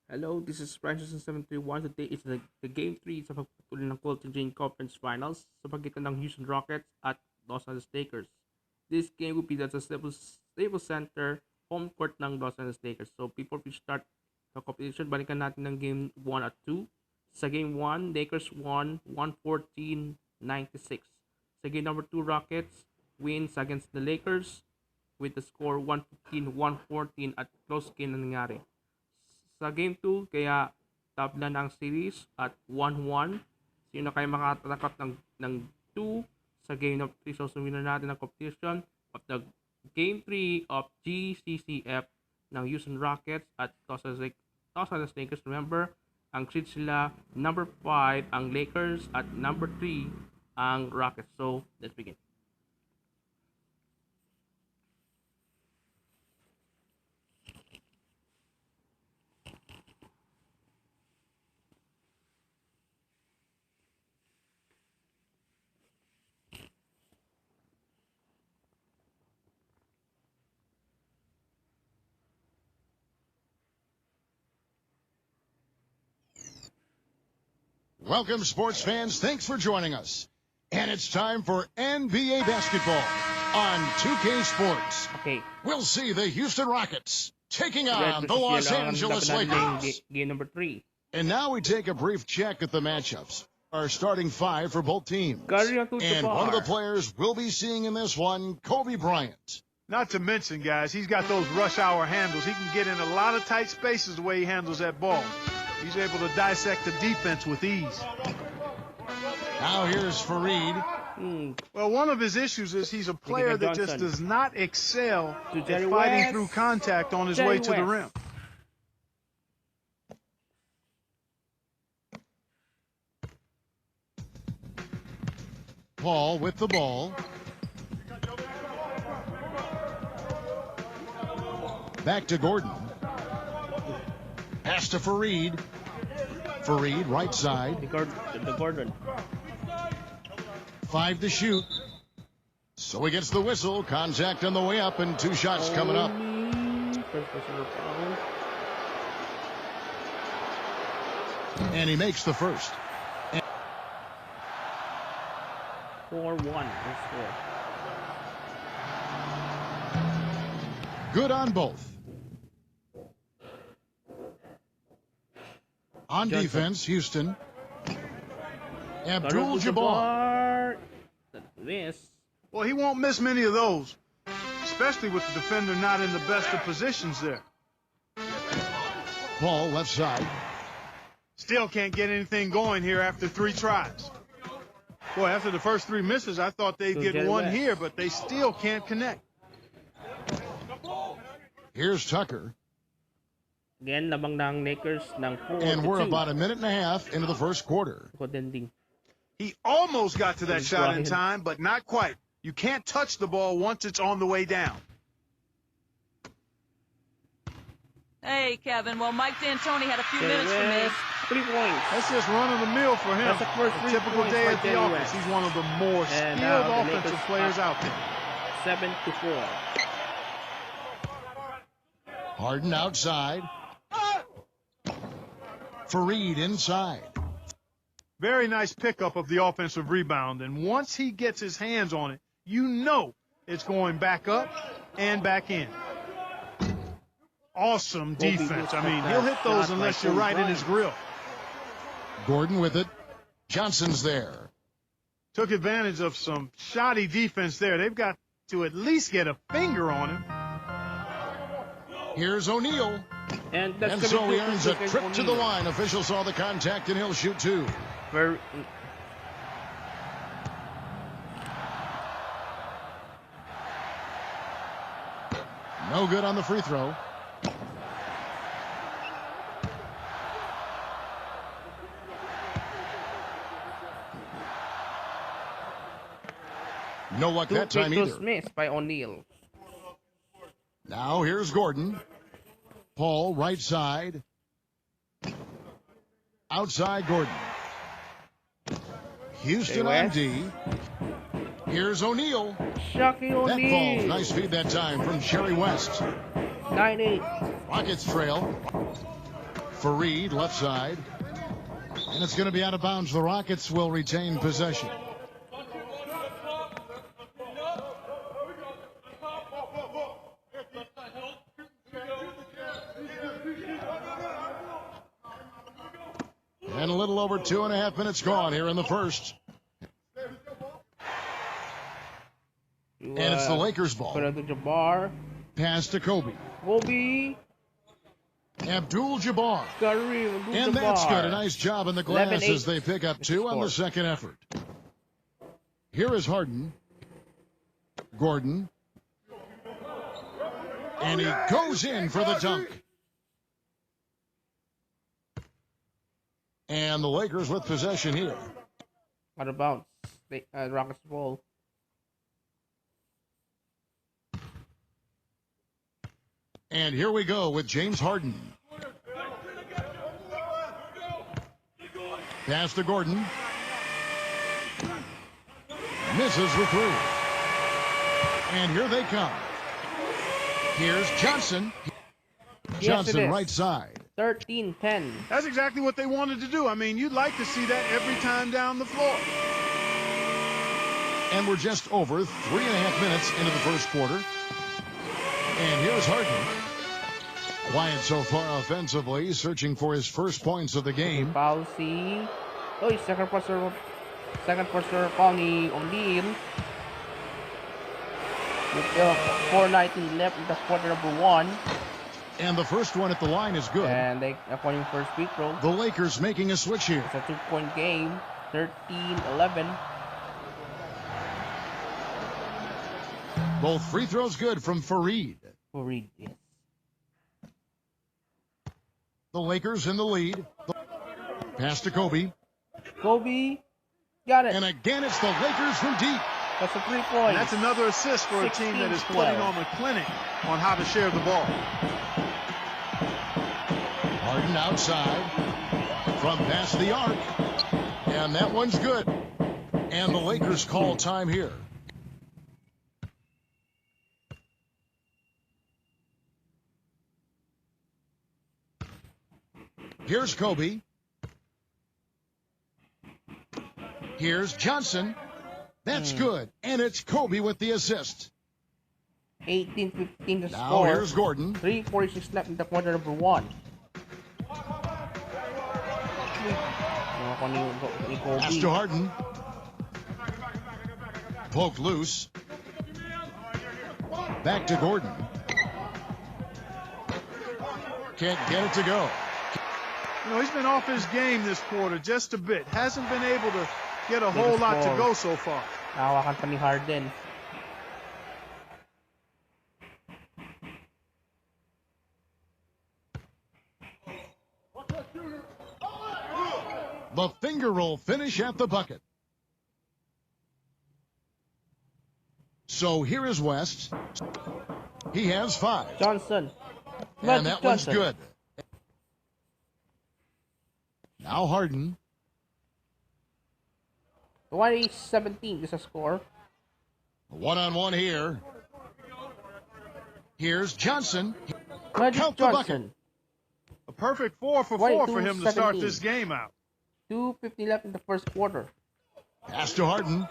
Hello, this is Francis 731. Today is the Game 3 sa pagpatuloy ng Colton Jane Conference Finals sa pagitan ng Houston Rockets at Los Angeles Lakers. This game will be at the Staples Center home court ng Los Angeles Lakers. So before we start the competition, balikan natin ng Game 1 at 2. Sa Game 1, Lakers won 114-96. Sa Game number 2, Rockets wins against the Lakers with the score 115-114 at close game na nangyari. Sa Game 2, kaya tabla ng series at 1-1. Sino kayo makatatakot ng 2 sa Game 3? So, sumina natin ang competition of the Game 3 of GCCF ng Houston Rockets at Los Angeles Lakers. Remember, ang seed sila number 5 ang Lakers at number 3 ang Rockets. So, let's begin. Welcome, sports fans. Thanks for joining us. And it's time for NBA basketball on 2K Sports. Okay. We'll see the Houston Rockets taking on the Los Angeles Lakers. Game number 3. And now we take a brief check at the matchups. Our starting five for both teams. And one of the players we'll be seeing in this one, Kobe Bryant. Not to mention, guys, he's got those rush hour handles. He can get in a lot of tight spaces the way he handles that ball. He's able to dissect the defense with ease. Now here's Fareed. Well, one of his issues is he's a player that just does not excel at fighting West. through contact on his way to the rim. Paul with the ball. Back to Gordon. Pass to Fareed. Fareed, right side. The Gordon. 5 to shoot. So he gets the whistle. Contact on the way up and 2 shots coming up. And he makes the first. 4-1. Good on both. On defense, Houston. Abdul-Jabbar. Miss. Well, he won't miss many of those, especially with the defender not in the best of positions there. Paul, left side. Still can't get anything going here after 3 tries. Boy, after the first 3 misses, I thought they'd get one here, but they still can't connect. Here's Tucker. Again, labang ng Lakers ng 4-2. And we're about a minute and a half into the first quarter. He almost got to that shot in time, but not quite. You can't touch the ball once it's on the way down. Hey, Kevin. Well, Mike D'Antoni had a few minutes for me. 3 points. That's just run of the mill for him. That's the first a 3 typical points day for at the Jerry office. West. He's one of the more skilled offensive players out there. 7-4. Harden outside. Fareed inside. Very nice pickup of the offensive rebound, and once he gets his hands on it, you know it's going back up and back in. Awesome defense. I mean, he'll hit those unless you're right in his grill. Gordon with it. Johnson's there. Took advantage of some shoddy defense there. They've got to at least get a finger on him. Here's O'Neal. And So he earns a trip to the line. Official saw the contact, and he'll shoot 2. No good on the free throw. No luck that time either. Missed by O'Neal. Now here's Gordon. Paul, right side. Outside Gordon. Houston on D. Here's O'Neal. Shocking That O'Neal. falls. Nice feed that time from Sherry West. 9-8. Rockets trail. Fareed, left side. And it's going to be out of bounds. The Rockets will retain possession. And a little over 2.5 minutes gone here in the first. And it's the Lakers' ball. Jabbar. Pass to Kobe. Kobe. Abdul-Jabbar. And that's good. A nice job in the glass as they pick up 2 on the second effort. Here is Harden. Gordon. And he goes in for the dunk. And the Lakers with possession here. Out of bounds. Rockets ball. And here we go with James Harden. Pass to Gordon. Misses the 3. And here they come. Here's Johnson. Johnson right side. 13-10. That's exactly what they wanted to do. I mean, you'd like to see that every time down the floor. And we're just over 3.5 minutes into the first quarter. And here's Harden. Quiet so far offensively, searching for his first points of the game. Palsy. Oh, second pressure foul ni O'Neal. With 4:19 left in the quarter number 1. And the first one at the line is good. And they are pointing first free throw. The Lakers making a switch here. It's a 2-point game. 13-11. Both free throws good from Fareed. Fareed, yes. The Lakers in the lead. Pass to Kobe. Kobe. Got it. And again, it's the Lakers from deep. That's a 3 points. And that's another assist for a team that is putting on a clinic on how to share the ball. Harden outside from past the arc. And that one's good. And the Lakers call time here. Here's Kobe. Here's Johnson. That's good. And it's Kobe with the assist. 18-15 to now score. Here's Gordon. 3:46 left in the quarter number 1. Pass to Harden. Poked loose. Back to Gordon. Can't get it to go. You know, he's been off his game this quarter just a bit. Hasn't been able to get a whole lot to go so far. Nahawakan pa ni Harden. The finger roll finish at the bucket. So here is West. He has 5. Johnson. And that one's good. Now Harden. 20-17 is a score. One-on-one here. Here's Johnson. Magic Count the bucket. A perfect 4 for 4 for him to start this game out. 2:50 left in the first quarter. Pass to Harden.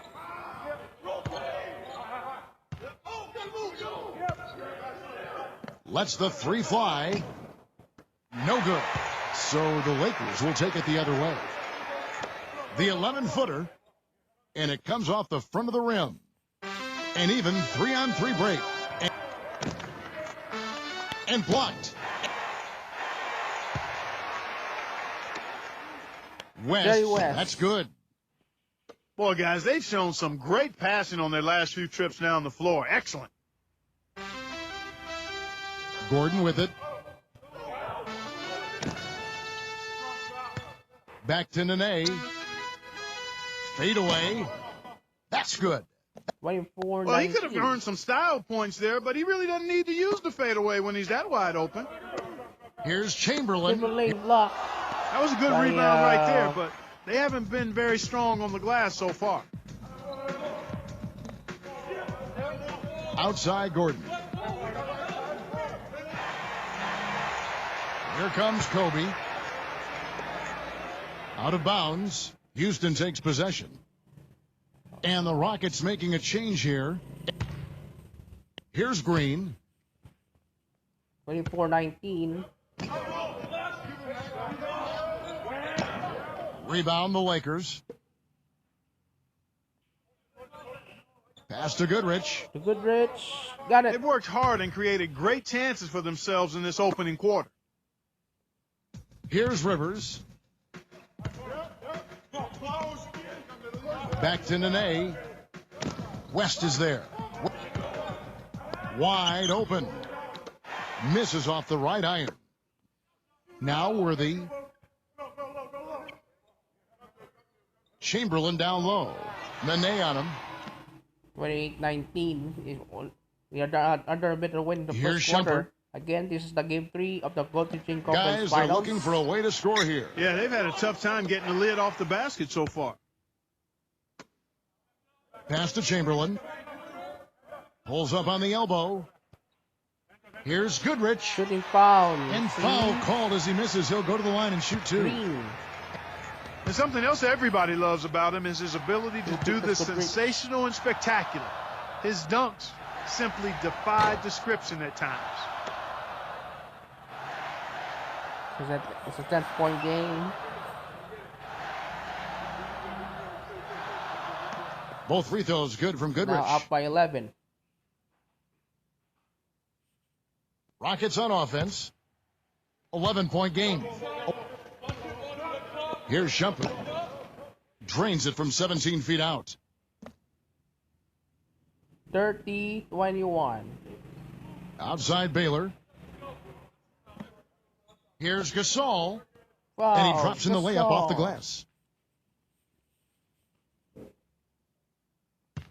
Lets the 3 fly. No good. So the Lakers will take it the other way. The 11-footer. And it comes off the front of the rim. An even 3-on-3 break. And blocked. West. That's good. Boy, guys, they've shown some great passing on their last few trips down the floor. Excellent. Gordon with it. Back to Nene. Fade away. That's good. 24. Well, he could have earned some style points there, but he really doesn't need to use the fadeaway when he's that wide open. Here's Chamberlain. Block. That was a good rebound right there, but they haven't been very strong on the glass so far. Outside Gordon. Here comes Kobe. Out of bounds. Houston takes possession. And the Rockets making a change here. Here's Green. 24-19. Rebound the Lakers. Pass to Goodrich. To Goodrich. Got it. They've worked hard and created great chances for themselves in this opening quarter. Here's Rivers. Back to Nene. West is there. Wide open. Misses off the right iron. Now Worthy. Chamberlain down low. Nene on him. 28-19. We are under a bit of win in the Here's first quarter. Shumpert. Again, this is the game 3 of the Golden Chain Conference Guys are Finals. looking for a way to score here. Yeah, they've had a tough time getting the lid off the basket so far. Pass to Chamberlain. Pulls up on the elbow. Here's Goodrich. Shooting foul. And foul called as he misses. He'll go to the line and shoot two. Green. And something else everybody loves about him is his ability to do the sensational and spectacular. His dunks simply defy description at times. It's a 10-point game. Both free throws good from Goodrich. Now up by 11. Rockets on offense. 11-point game. Here's Shumpert. Drains it from 17 feet out. 30-21. Outside Baylor. Here's Gasol. Wow, And he drops in the layup off the glass.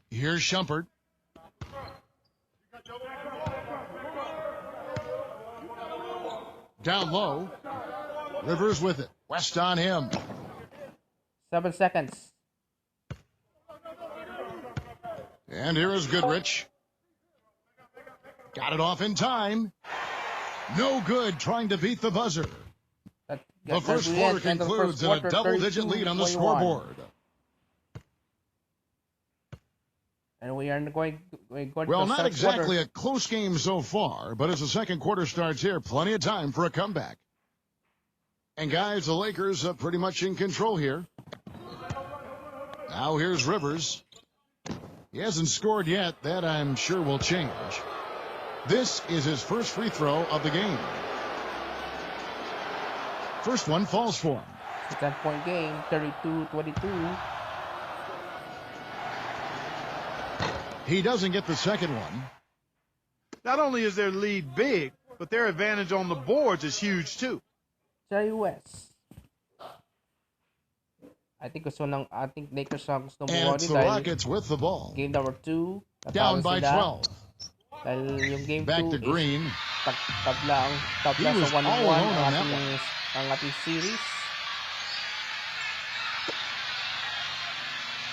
Here's Shumpert. Down low. Rivers with it. West on him. 7 seconds. And here is Goodrich. Got it off in time. No good trying to beat the buzzer. The first quarter concludes in a double-digit lead on the scoreboard. And we are going Well, to not the exactly quarter. a close game so far, but as the second quarter starts here, plenty of time for a comeback. And guys, the Lakers are pretty much in control here. Now here's Rivers. He hasn't scored yet. That I'm sure will change. This is his first free throw of the game. First one falls for him. It's a 10-point game, 32-22. He doesn't get the second one. Not only is their lead big, but their advantage on the boards is huge too. Jerry West. I think Lakers ang gusto And it's the Rockets with the ball. Game number 2. Down by 12. Dahil yung game 2 Back to Green. tabla He was sa 1-1 all alone on that one. ang ating series.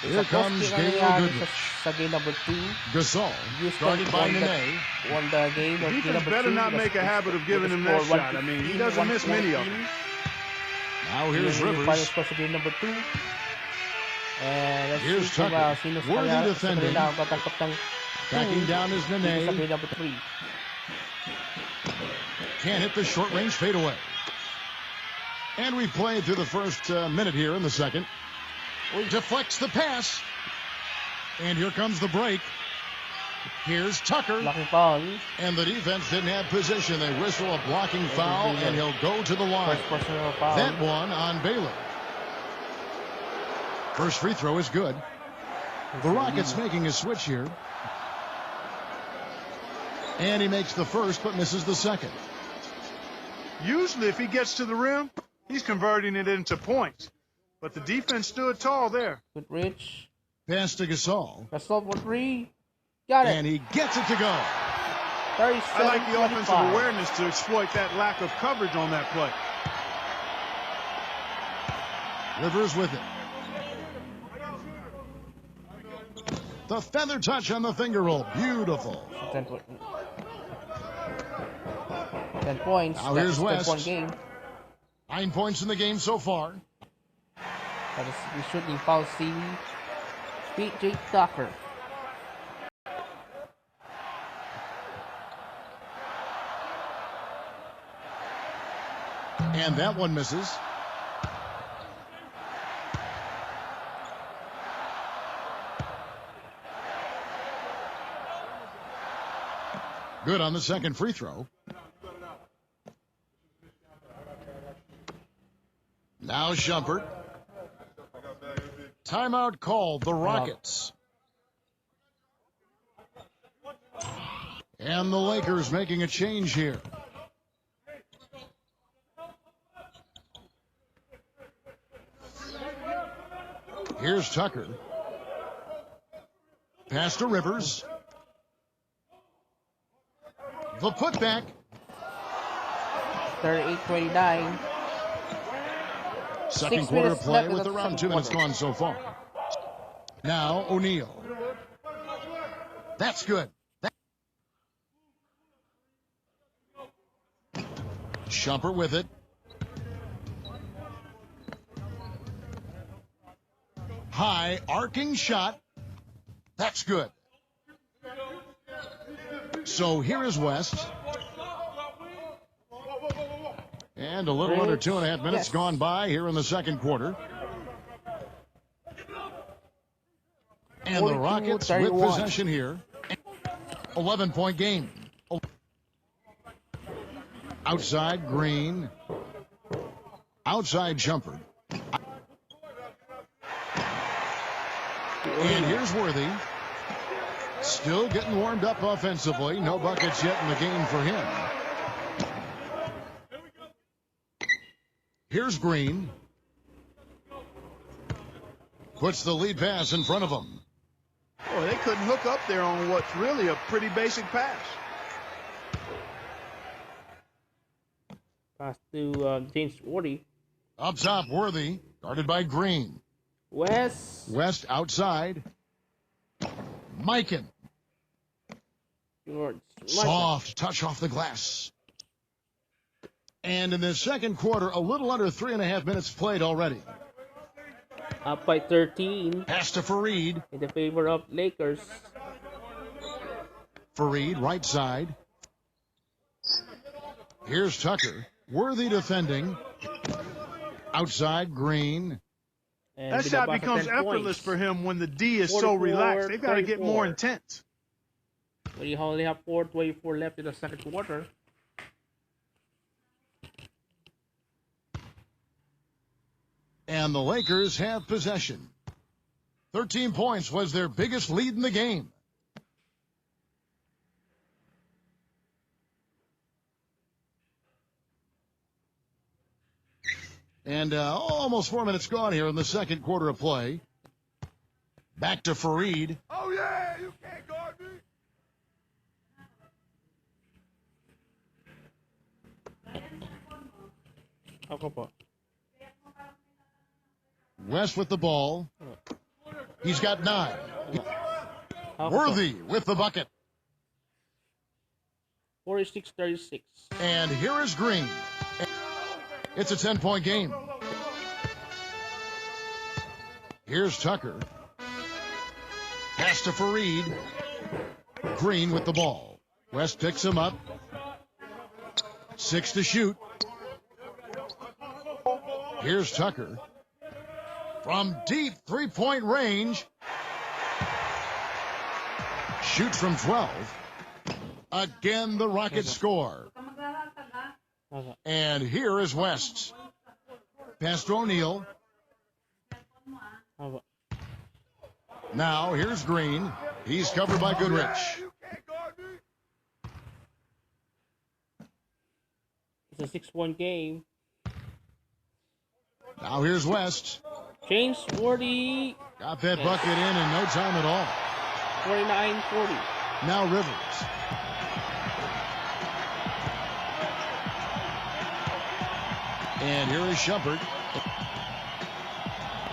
Here comes Gabriel Goodrich. Sa game number 2. Gasol, guarded by Nene. Won the game. The defense better not make a habit of giving him that shot. I mean, he doesn't miss many of them. Now here's Final Rivers. score sa game number 2. And let's Here's see kung Tucker. sino sa Worthy kaya defending. sa ang tatangkap ng Backing down is sa Nene. game number 3. Can't hit the short range fadeaway. And we played through the first minute here in the second. Deflects the pass. And here comes the break. Here's Tucker. Blocking foul. And the defense didn't have position. They whistle a blocking foul, and he'll go to the line. First personal foul. That one on Baylor. First free throw is good. The Rockets making a switch here. And he makes the first, but misses the second. Usually, if he gets to the rim, he's converting it into points. But the defense stood tall there. Goodrich. Pass to Gasol. Gasol for 3. Got it. And he gets it to go. 37, I like the offensive 25. awareness to exploit that lack of coverage on that play. Rivers with it. The feather touch on the finger roll. Beautiful. 10 points. Now here's That's a West. 10-point game. 9 points in the game so far. That is the shooting foul CV. PJ Tucker. And that one misses. Good on the second free throw. Now Shumpert. Timeout called, the Rockets. And the Lakers making a change here. Here's Tucker. Pass to Rivers. The putback. 38-29. Second quarter play with around 2 minutes gone so far. Now O'Neal. That's good. Shumpert with it. High arcing shot. That's good. So here is West. And a little under 2.5 minutes gone by here in the second quarter. And the Rockets with possession here. 11-point game. Outside Green. Outside Shumpert. And here's Worthy. Still getting warmed up offensively. No buckets yet in the game for him. Here's Green. Puts the lead pass in front of him. Boy, they couldn't hook up there on what's really a pretty basic pass. Pass to James Worthy. Up top, Worthy. Guarded by Green. West outside. Mikan. Soft touch off the glass. And in the second quarter, a little under 3.5 minutes played already. Up by 13. Pass to Fareed. In the favor of Lakers. Fareed, right side. Here's Tucker. Worthy defending. Outside, Green. And that shot becomes effortless for him when the D is so relaxed. They've got to get more intense. We only have 4:24 left in the second quarter. And the Lakers have possession. 13 points was their biggest lead in the game. And almost 4 minutes gone here in the second quarter of play. Back to Fareed. Oh, yeah, you can't guard me. West with the ball. He's got 9. Worthy with the bucket. 46-36. And here is Green. It's a 10-point game. Here's Tucker. Pass to Fareed. Green with the ball. West picks him up. 6 to shoot. Here's Tucker. From deep three-point range. Shoots from 12. Again, the Rockets score. And here is West. Pass to O'Neal. Now, here's Green. He's covered by Goodrich. It's a 6-1 game. Now, here's West. James Worthy. Got that bucket in no time at all. 49-40. Now, Rivers. And here is Shumpert.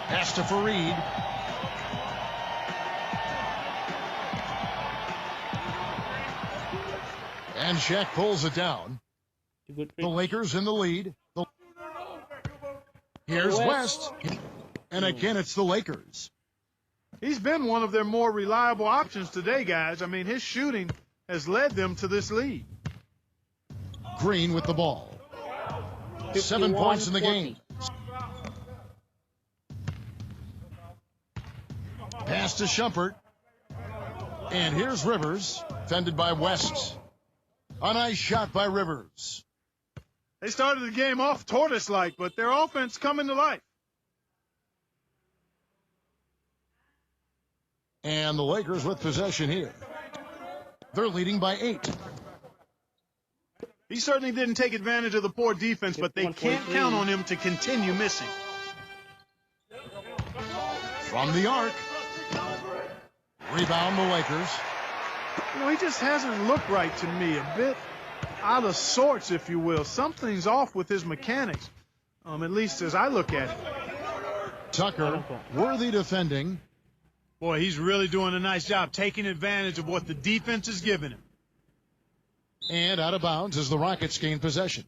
Pass to Fareed. And Shaq pulls it down. The Lakers in the lead. Here's West. And again, it's the Lakers. He's been one of their more reliable options today, guys. I mean, his shooting has led them to this lead. Green with the ball. 7 points in the game. Pass to Shumpert. And here's Rivers, defended by West. A nice shot by Rivers. They started the game off tortoise-like, but their offense coming to life. And the Lakers with possession here. They're leading by 8. He certainly didn't take advantage of the poor defense, but they can't count on him to continue missing. From the arc. Rebound the Lakers. You know, he just hasn't looked right to me. A bit out of sorts, if you will. Something's off with his mechanics, at least as I look at it. Tucker, worthy defending. Boy, he's really doing a nice job taking advantage of what the defense is giving him. And out of bounds as the Rockets gain possession.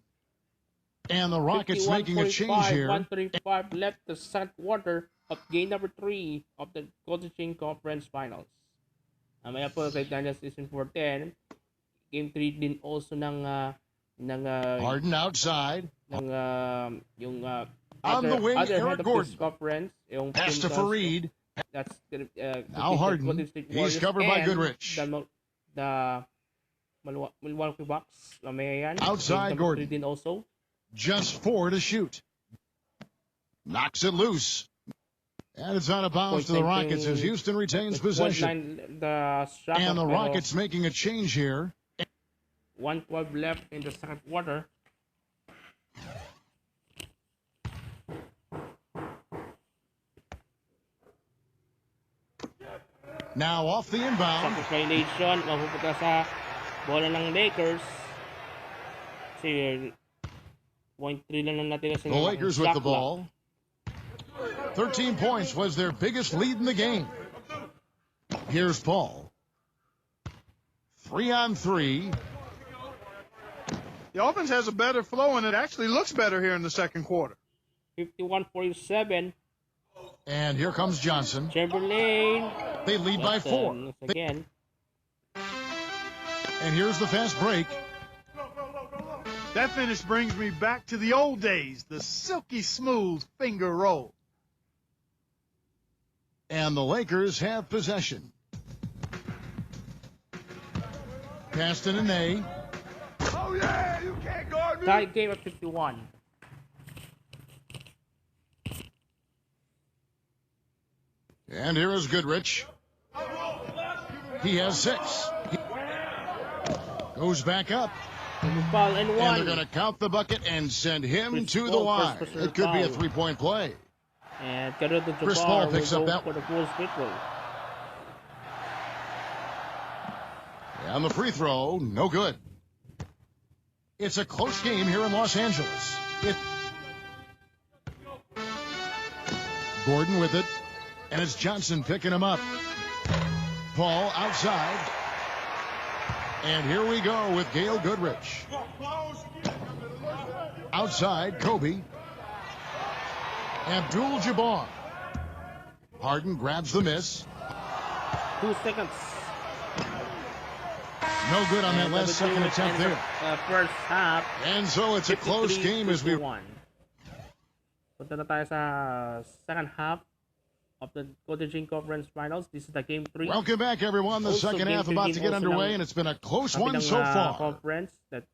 And the Rockets making a change here. 1:35 left the second quarter of game number 3 of the Golden Chain Conference Finals. Maya po sa Daniel Season 4-10. Game 3 din also ng Harden outside. Yung on the wing, other Eric head of Gordon. this conference. Yung Pass to Fareed. That's Now Harden. He's covered by Goodrich. The Milwaukee Bucks. Outside Gordon. Din also. Just 4 to shoot. Knocks it loose. And it's out of bounds to the Rockets as Houston retains possession. And the Rockets making a change here. 1:12 left in the second quarter. Now off the inbound. Shot violation. Mapupunta sa bola ng Lakers. Kasi 0.3 lang natin sa the Lakers with the ball. 13 points was their biggest lead in the game. Here's Paul. 3-on-3. The offense has a better flow, and it actually looks better here in the second quarter. 51-47. And here comes Johnson. Chamberlain. They lead by 4. Again. And here's the fast break. That finish brings me back to the old days, the silky smooth finger roll. And the Lakers have possession. Pass to Nene. Oh, yeah, you can't guard me. Tie game at 51. And here is Goodrich. He has 6. He goes back up. Foul and 1. And they're going to count the bucket and send him to the line. It could be a 3-point play. And Chris Paul picks up that for the full free throw. And the free throw, no good. It's a close game here in Los Angeles. Gordon with it. And it's Johnson picking him up. Paul outside. And here we go with Gail Goodrich. Outside, Kobe. Abdul-Jabbar. Harden grabs the miss. 2 seconds. No good on that last second attempt there. First half. And so it's a close game as we... Punta na tayo sa second half of the Golden Chain Conference Finals. This is the game 3. Welcome back, everyone. The second half about to get underway, and it's been a close one so far. Conference, that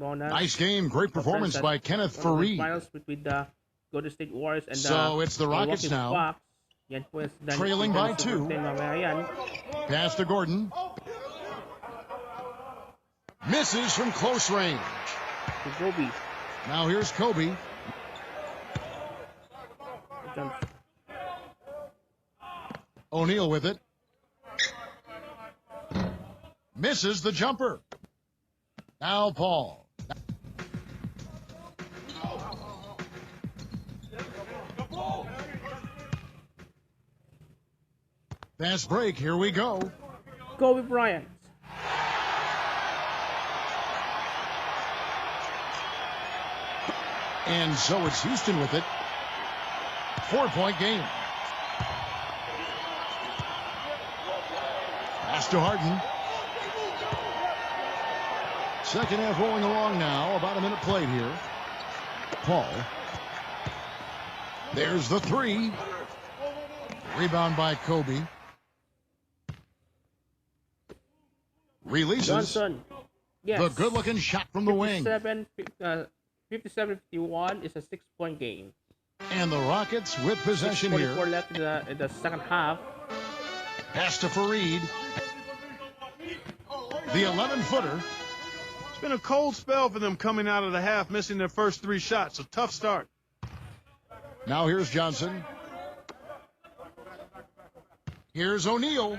nice game. Great performance by Kenneth Fareed. Finals between the Golden State Warriors and so it's the Rockets now. Trailing by 2. Pass to Gordon. Misses from close range. To Kobe. Now here's Kobe. O'Neal with it. Misses the jumper. Now Paul. Fast break. Here we go. Kobe Bryant. And so it's Houston with it. 4-point game. Pass to Harden. Second half rolling along now. About a minute played here. Paul. There's the three. Rebound by Kobe. Releases. Johnson. Yes. The good-looking shot from the wing. 57-51 is a 6-point game. And the Rockets with possession here. 6:44 left in the second half. Pass to Fareed. The 11-footer. It's been a cold spell for them coming out of the half, missing their first 3 shots. A tough start. Now here's Johnson. Here's O'Neal.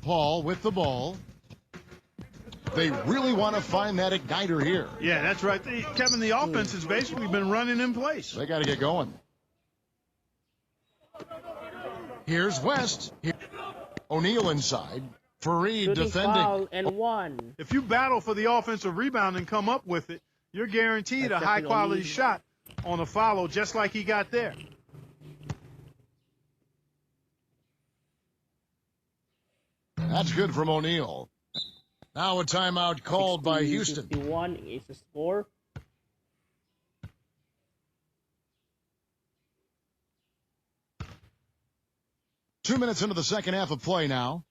Paul with the ball. They really want to find that igniter here. Yeah, that's right. Kevin, the offense has basically been running in place. They got to get going. Here's West. O'Neal inside. Fareed defending. Foul and 1. If you battle for the offensive rebound and come up with it, you're guaranteed a high-quality shot on a follow, just like he got there. That's good from O'Neal. Now a timeout called by Houston. 51 is the score. Two minutes into the second half of play now.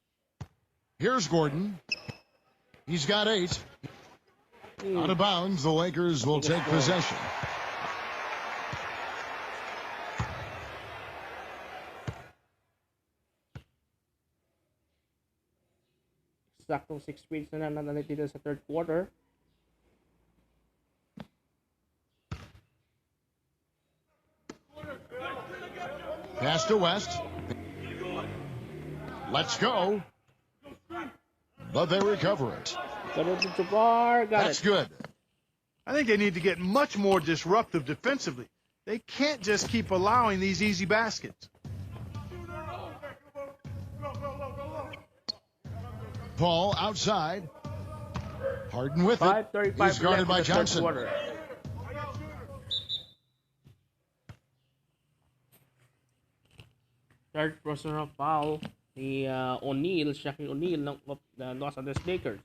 Here's Gordon. He's got 8. Out of bounds, the Lakers will take possession. Saktong 6 minutes na nananatili sa third quarter. Pass to West. Let's go. But they recover it. That's good. I think they need to get much more disruptive defensively. They can't just keep allowing these easy baskets. Paul outside. Harden with it. He's guarded by Johnson. Third personal foul ni O'Neal, Shaquille O'Neal ng Los Angeles Lakers.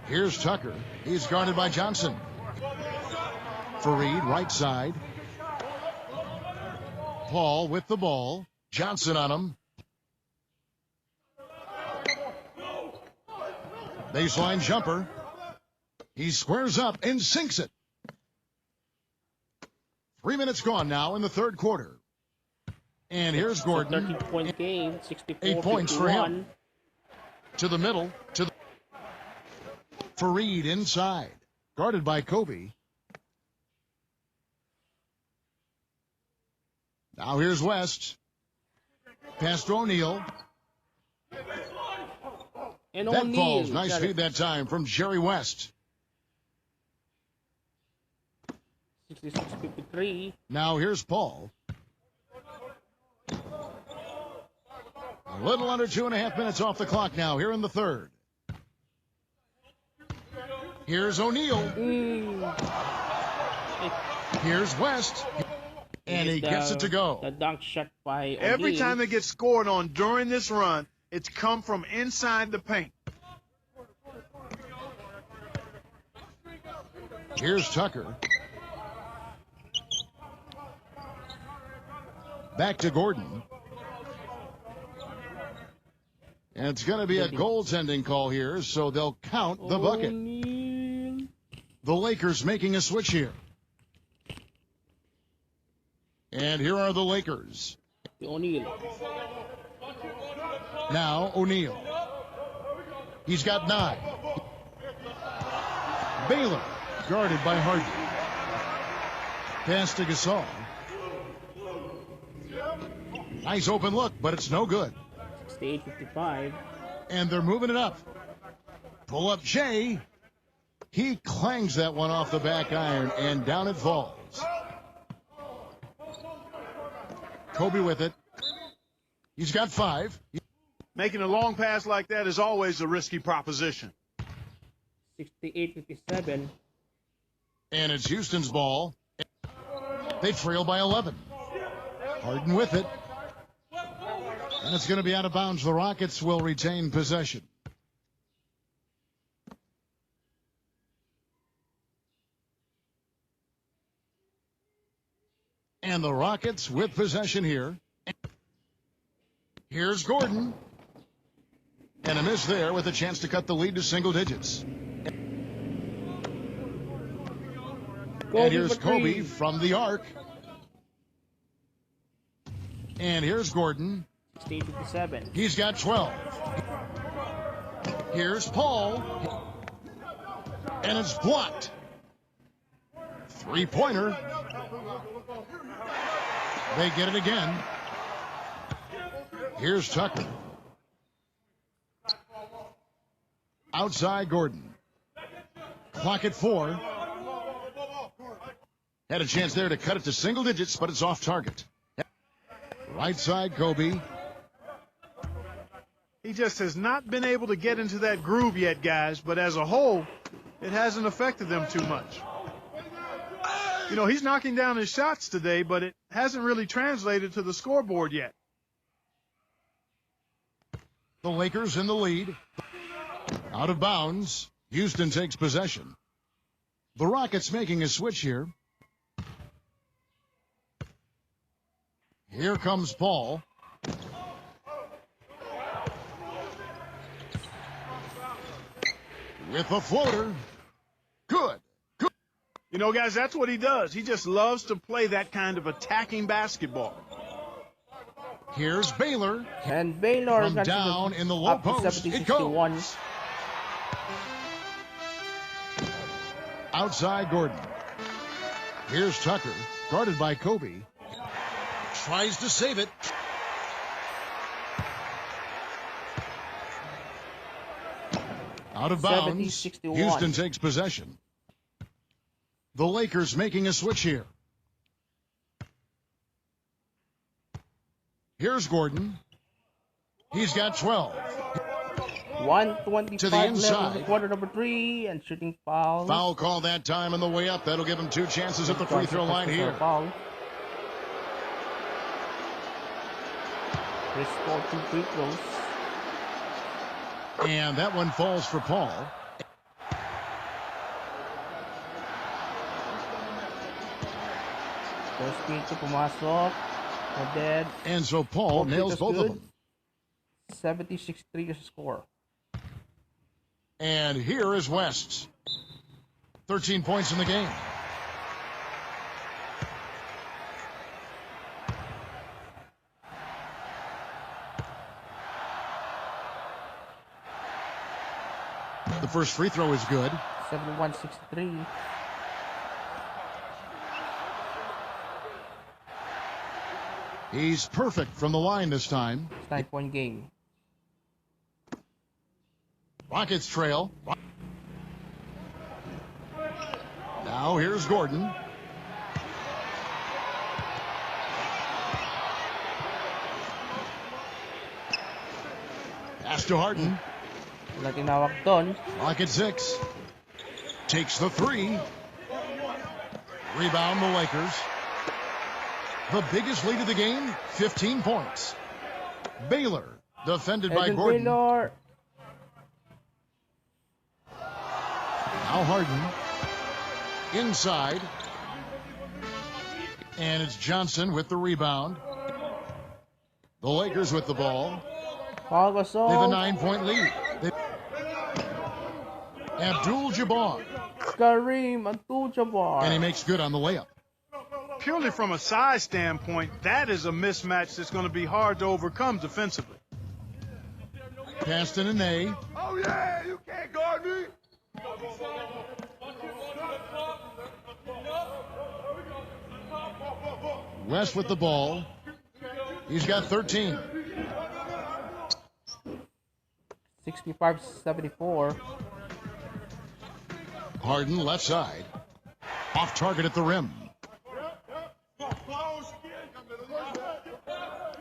Here's Tucker. He's guarded by Johnson. Fareed right side. Paul with the ball. Johnson on him. Baseline jumper. He squares up and sinks it. 3 minutes gone now in the third quarter. And here's Gordon. 13-point game, 64-51. 8 points for him. To the middle. To the Fareed inside. Guarded by Kobe. Now here's West. Pass to O'Neal. And that O'Neal falls. Nice feed that time from Jerry West. 66-53. Now here's Paul. A little under 2.5 minutes off the clock now here in the third. Here's O'Neal. Here's West. And he gets it to go. The dunk shot by O'Neal. Every time they get scored on during this run, it's come from inside the paint. Here's Tucker. Back to Gordon. And it's going to be a goaltending call here, so they'll count the bucket. O'Neal. The Lakers making a switch here. And here are the Lakers. O'Neal. Now O'Neal. He's got 9. Baylor guarded by Harden. Pass to Gasol. Nice open look, but it's no good. 68-55. And they're moving it up. Pull up Jay. He clangs that one off the back iron, and down it falls. Kobe with it. He's got 5. Making a long pass like that is always a risky proposition. 68-57. And it's Houston's ball. They trail by 11. Harden with it. And it's going to be out of bounds. The Rockets will retain possession. And the Rockets with possession here. Here's Gordon. And a miss there with a chance to cut the lead to single digits. And here's Kobe from the arc. And here's Gordon. 16-57. He's got 12. Here's Paul. And it's blocked. Three-pointer. They get it again. Here's Tucker. Outside Gordon. Clock at 4. Had a chance there to cut it to single digits, but it's off target. Right side, Kobe. He just has not been able to get into that groove yet, guys, but as a whole, it hasn't affected them too much. You know, he's knocking down his shots today, but it hasn't really translated to the scoreboard yet. The Lakers in the lead. Out of bounds. Houston takes possession. The Rockets making a switch here. Here comes Paul. With a floater. Good. Good. You know, guys, that's what he does. He just loves to play that kind of attacking basketball. Here's Baylor. And Baylor From down in the low post. It goes. Outside Gordon. Here's Tucker. Guarded by Kobe. Tries to save it. Out of bounds. 70-61. Houston takes possession. The Lakers making a switch here. Here's Gordon. He's got 12. 1:25 to the inside. left in quarter number 3, and shooting foul. Foul call that time on the way up. That'll give him 2 chances at the free throw line here. Foul. Chris Paul 2 free throws. And that one falls for Paul. First speed to pumasok. Dead. And so Paul nails both of them. 76-3 is the score. And here is West. 13 points in the game. The first free throw is good. 71-63. He's perfect from the line this time. 9-point game. Rockets trail. Now here's Gordon. Pass to Harden. Wala tinawag doon. Rocket 6. Takes the 3. Rebound the Lakers. The biggest lead of the game, 15 points. Baylor, defended by Gordon. Baylor. Now Harden. Inside. And it's Johnson with the rebound. The Lakers with the ball. Paul They have a Gasol. 9-point lead. Abdul-Jabbar. Kareem Abdul-Jabbar. And he makes good on the layup. Purely from a size standpoint, that is a mismatch that's going to be hard to overcome defensively. Passed in a nay. Oh, yeah, you can't guard me. West with the ball. He's got 13. 65-74. Harden left side. Off target at the rim.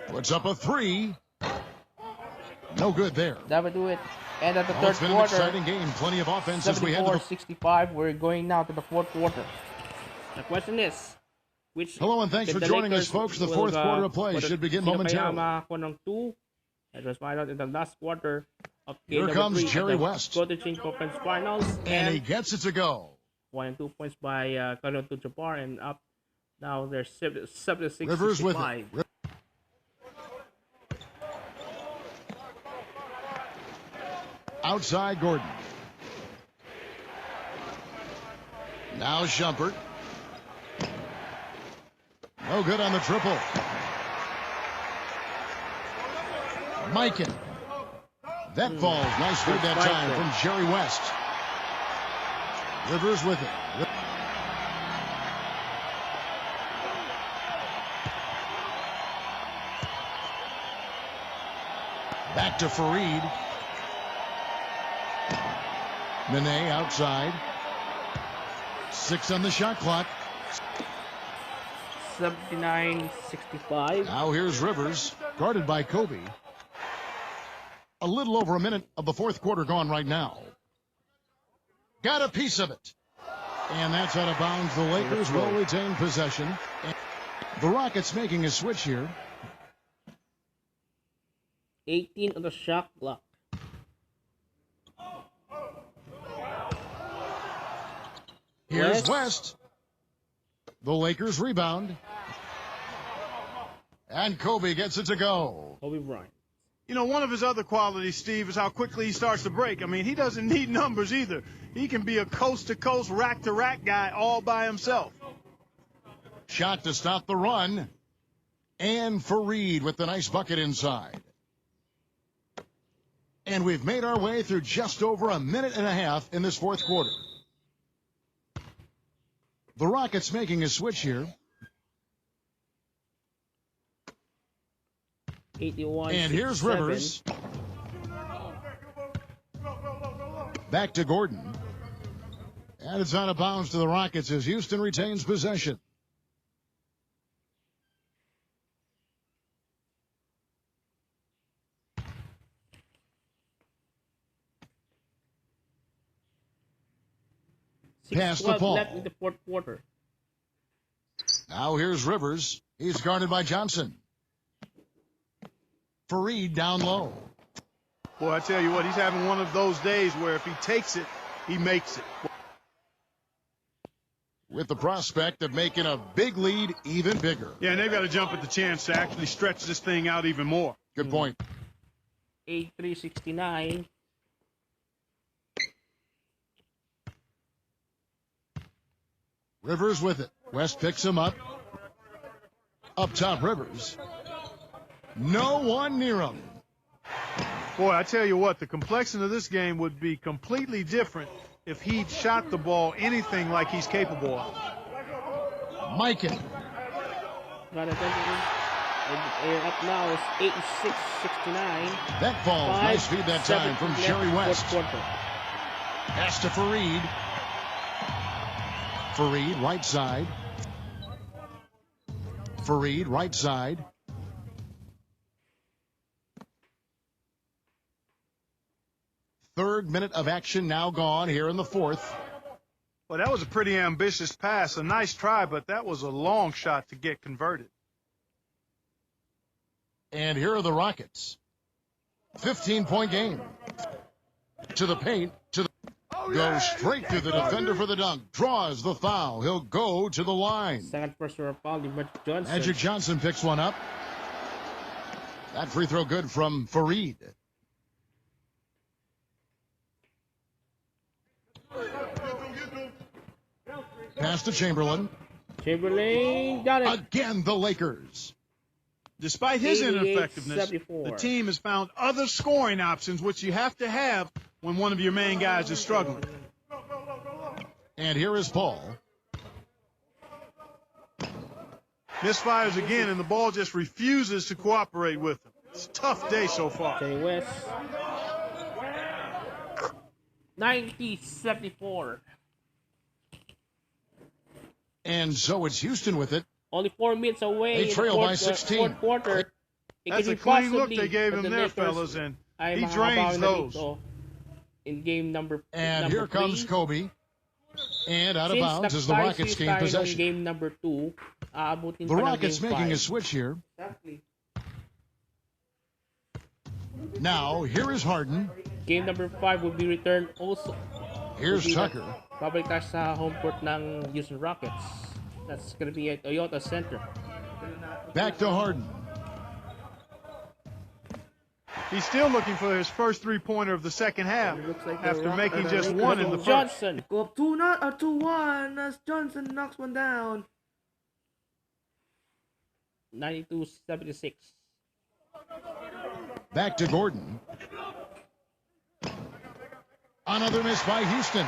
Puts up a 3. No good there. That would do it. And at the Well, third it's been an quarter, exciting game. Plenty of offense as we head to the... 74-65. We're going now to the fourth quarter. The question is, which Hello and thanks for the joining us, Lakers folks. The will, fourth quarter of play sino should begin kaya momentarily. makakuha ng 2? That was found out in the last quarter of game Here number comes 3 Jerry of the West. Golden Chain Conference Finals. And he gets it to go. 1 and 2 points by Karim Abdul-Jabbar, and up now they're 76-65. Rivers with it. Outside Gordon. Now Shumpert. No good on the triple. Mikan. That falls. Nice feed that time from Jerry West. Rivers with it. Back to Fareed. Nene outside. 6 on the shot clock. 79-65. Now here's Rivers, guarded by Kobe. A little over a minute of the fourth quarter gone right now. Got a piece of it. And that's out of bounds. The Lakers will retain possession. And the Rockets making a switch here. 18 on the shot clock. Here's West. The Lakers rebound. And Kobe gets it to go. Kobe Bryant. You know, one of his other qualities, Steve, is how quickly he starts to break. I mean, he doesn't need numbers either. He can be a coast-to-coast, rack-to-rack guy all by himself. Shot to stop the run. And Fareed with the nice bucket inside. And we've made our way through just over a minute and a half in this fourth quarter. The Rockets making a switch here. 81. And here's Rivers. Back to Gordon. And it's out of bounds to the Rockets as Houston retains possession. Pass the ball. Left in the fourth quarter. Now here's Rivers. He's guarded by Johnson. Fareed down low. Boy, I tell you what, he's having one of those days where if he takes it, he makes it. With the prospect of making a big lead even bigger. Yeah, and they've got to jump at the chance to actually stretch this thing out even more. Good point. 83-69. Rivers with it. West picks him up. Up top, Rivers. No one near him. Boy, I tell you what, the complexion of this game would be completely different if he'd shot the ball anything like he's capable of. Mikan. Got it. Up now is 86-69. That falls. Nice feed that time from Jerry West. Pass to Fareed. Fareed, right side. Fareed, right side. Third minute of action now gone here in the fourth. Well, that was a pretty ambitious pass. A nice try, but that was a long shot to get converted. And here are the Rockets. 15-point game. To the paint. Goes straight through the defender for the dunk. Draws the foul. He'll go to the line. Second personal foul, Magic Johnson. Magic Johnson picks one up. That free throw good from Fareed. Pass to Chamberlain. Chamberlain got it. Again, the Lakers. Despite his ineffectiveness, 74. the team has found other scoring options, which you have to have when one of your main guys is struggling. And here is Paul. Misfires again, and the ball just refuses to cooperate with him. It's a tough day so far. Jerry West. 90-74. And so it's Houston with it. Only 4 minutes away. They trail by 16. Fourth quarter. That's a clean look they gave him there, fellas, and ay He drains makabawi na those. dito in game number And here comes 3. Kobe. And out of Since bounds as the Rockets gain tayo nung possession. game number 2, aabutin The pa ng Rockets game 5. making a switch here. Exactly. Now, here is Harden. Game number 5 will be returned also. Here's Tucker. Babalik tayo sa home court ng Houston Rockets. That's gonna be at Toyota Center. Back to Harden. He's still looking for his first three-pointer of the second half Like after making just one in the first. Johnson. Go up 2-1 as Johnson knocks one down. 92-76. Back to Gordon. Another miss by Houston.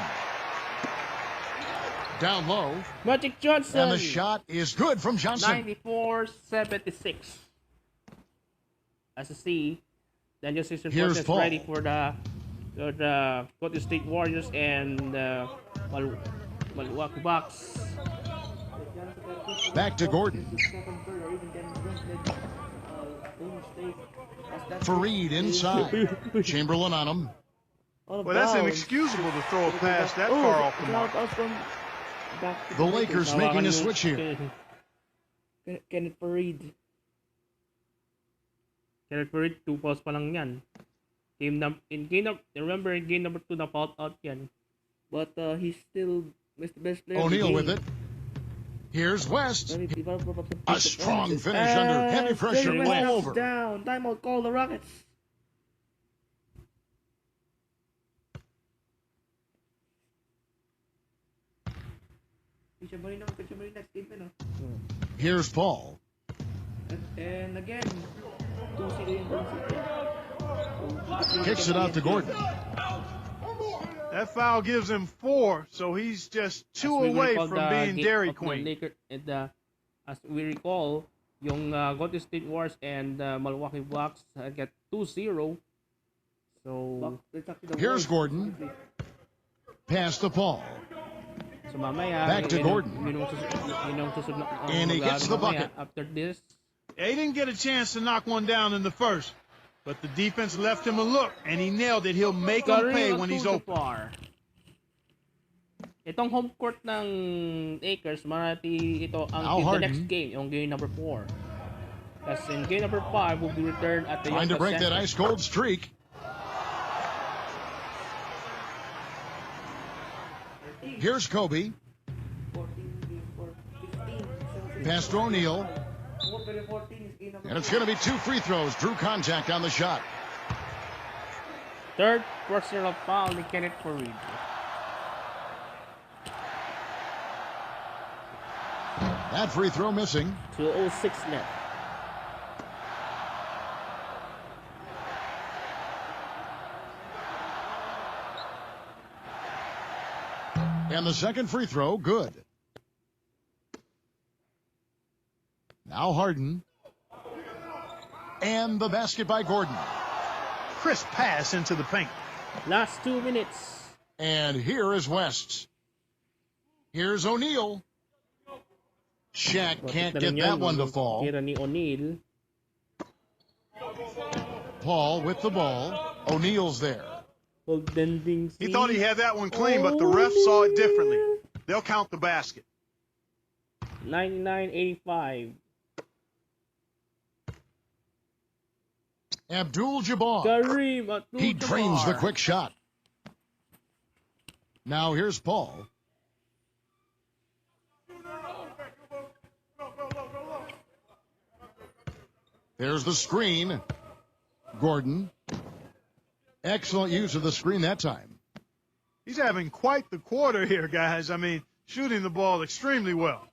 Down low. Magic Johnson. And the shot is good from Johnson. 94-76. As you see, Daniel Sixers Here's is Paul. ready for the Golden State Warriors and Milwaukee Bucks. Back to Gordon. Fareed inside. Chamberlain on him. Out of Well, that's bounds. inexcusable to throw a pass that far off the mark. Back to The Lakers making a switch here. Kenneth Fareed. Kenneth Fareed, 2 fouls pa lang yan. Remember in game number 2 na fouled out yan. But he's still the best player. O'Neal with it. Here's West. A strong finish under heavy pressure. All over. Down. Timeout call the Rockets. Here's Paul. And again, 2-0 Kicks it out to Gordon. That foul gives him 4, so he's just 2 As we away recall from the being game Dairy of the Queen. Lakers and as we recall, yung Golden State Warriors and Milwaukee Bucks get 2-0. So, Here's Gordon. Pass to Paul. so mamaya, Back to Gordon. Yun ang susunod na And he gets the mamaya bucket. after this. He didn't get a chance to knock one down in the first, but the defense left him a look, and he nailed it. He'll make him pay when he's open. Itong home court ng Lakers, marati ito ang Now in the Harden. next game, yung game number 4. Kasi in game number 5 will be returned at the Trying to Toyota break that Center. ice cold streak. Here's Kobe. Pass to O'Neal. And it's going to be 2 free throws. Drew contact on the shot. Third personal foul ni Kenneth Fareed. That free throw missing. 2:06 left. And the second free throw, good. Now Harden. And the basket by Gordon. Crisp pass into the paint. Last 2 minutes. And here is West. Here's O'Neal. Shaq can't get that one to fall. Tira ni O'Neal. Paul with the ball. O'Neal's there. Bending He thought he had that one clean, but the ref saw it differently. They'll count the basket. 99-85. Abdul-Jabbar. Kareem Abdul-Jabbar. He drains the quick shot. Now here's Paul. There's the screen. Gordon. Excellent use of the screen that time. He's having quite the quarter here, guys. I mean, shooting the ball extremely well.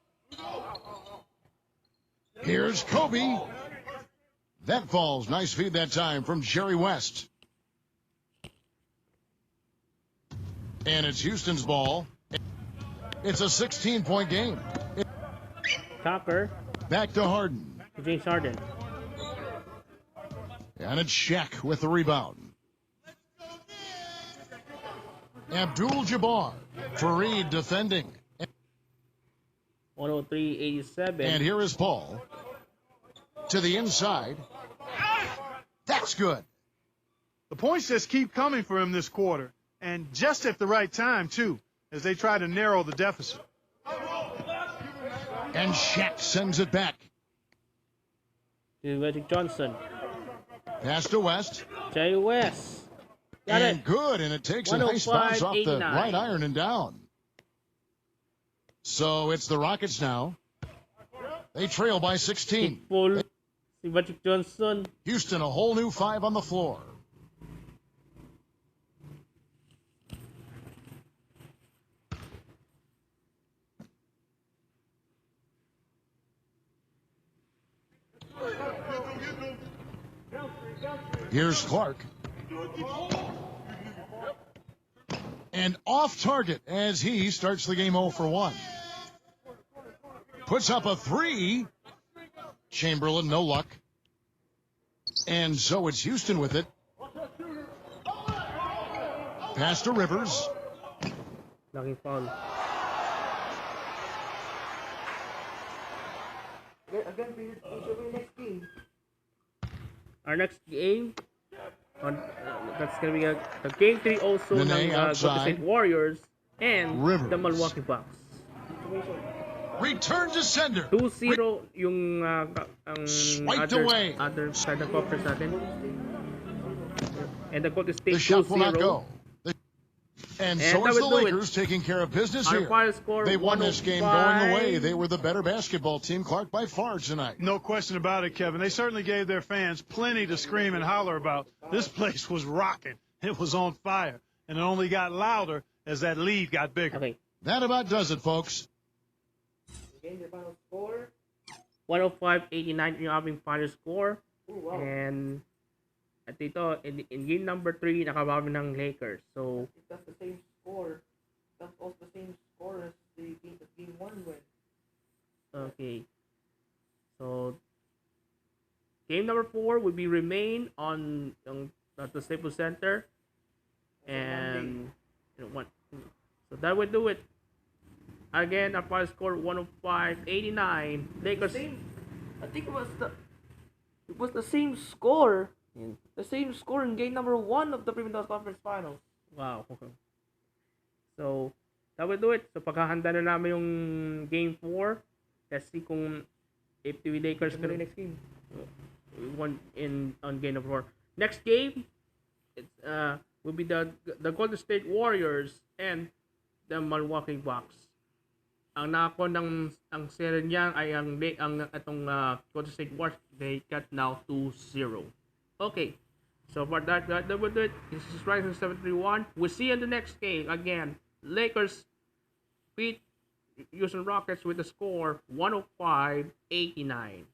Here's Kobe. That falls. Nice feed that time from Jerry West. And it's Houston's ball. It's a 16-point game. Tucker. Back to Harden. James Harden. And it's Shaq with the rebound. Abdul-Jabbar. Fareed defending. 103-87. And here is Paul. To the inside. That's good. The points just keep coming for him this quarter, and just at the right time, too, as they try to narrow the deficit. And Shaq sends it back. To Magic Johnson. Pass to West. Jay West. Got And it. good, and it takes a nice bounce off the 105-89. right iron and down. So it's the Rockets now. They trail by 16. Full. Si Magic Johnson. Houston, a whole new 5 on the floor. Here's Clark. And off target as he starts the game 0 for 1. Puts up a 3. Chamberlain, no luck. And so it's Houston with it. Pass to Rivers. Looking foul. Again, for your next game. Our next game, that's gonna be a game 3 also Nene ng Golden outside. State Warriors and Rivers. the Milwaukee Bucks. Return to sender. 2-0 yung ang Swiped other, away. other side ng conference natin. And the Golden State The shot will not 2-0. go. And And so that is the will do it. Lakers taking care of business Our here. final score, They won this game going 105. away. They were the better basketball team, Clark, by far tonight. No question about it, Kevin. They certainly gave their fans plenty to scream and holler about. This place was rocking. It was on fire. And it only got louder as that lead got bigger. Okay. That about does it, folks. Again, the final score. 105-89 yung aming final score. Oh, wow. And at dito, in game number 3, nakabawi ng Lakers. So, If that's the same score, that's also the same score as the game 1 went. okay. So, game number 4 will be remain on at the Staples Center. And so that would do it. Again, our final score 105-89. Lakers. I think it was the same score. The same score in game number 1 of the Premier Conference Finals. Wow. So, that will do it. So, paghahanda na namin yung game 4. Kasi kung if the Lakers The next game. won on game number 4. Next game, it's will be the Golden State Warriors and the Milwaukee Bucks. Ang nako ng ang series niya ay ang atong Golden State Warriors, they got now 2-0. Okay. So for that will do it. This is Rising 731. We'll see you in the next game again. Lakers beat Houston Rockets with the score 105-89.